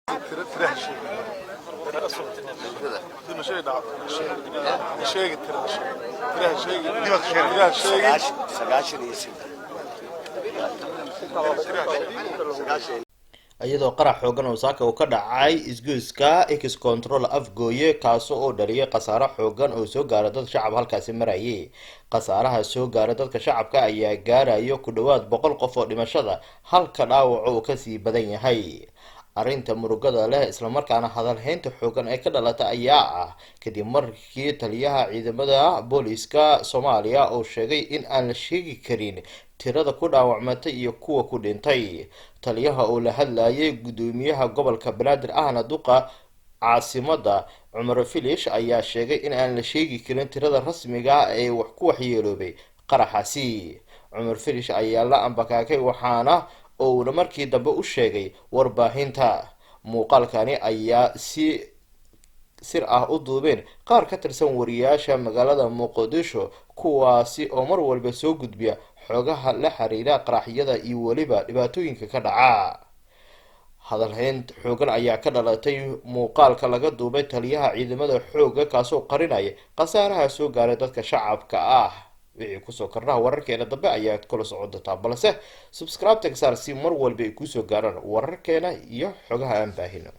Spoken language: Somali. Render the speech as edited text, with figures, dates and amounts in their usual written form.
ترى شيء ترى أصلا دي مش شيء ده شيء ترى شيء دي مش شيء ترى شيء سجاشن يسيب iyadoo qarax xoogan oo saaka uu ka dhacay isgoyska X control afgooye kaasoo oo dhaliyay khasaare xoogan oo soo gaaray dad shacab halkaasi marayay khasaaraha soo gaaray dadka shacabka ayaa gaarayo ku dhawaad 100 qof oo dhimashada halka dhaawac uu ka sii badan yahay arrinta murugada leh isla markaana hadal haynta xoogan ay ka dhalatay ayaa ah kadib markii taliyaha ciidamada booliska Soomaaliya oo sheegay in aan la sheegi karin tirada ku dhaawacmatay iyo kuwa ku dhintay taliyaha oo la hadlayay gudoomiyaha gobolka Banaadir ahna duqa caasimada Cumar Filish ayaa sheegay in aan la sheegi karin tirada rasmiga ah ee wax ku waxyeeloobay qaraxaasi Cumar Filish ayaa la ambakaakay waxaana oo markii dambe u sheegay warbaahinta muuqaalkani ayaa si sir ah u duubeen qaar ka tirsan wariyaasha magaalada Muqdisho kuwaasi oo mar walba soo gudbiya xogaha la xiriira qaraxyada iyo waliba dhibaatooyinka ka dhaca hadal hayn xoogan ayaa ka dhalatay muuqaalka laga duubay taliyaha ciidamada xooga kaasoo qarinaya khasaaraha soo gaaray dadka shacabka ah wixii ku soo karnaa wararkeena dambe ayaa kula socon doontaa balse subscribe-ta ka saar si mar walba ay ku soo gaaraan wararkeena iyo xogaha aan baahino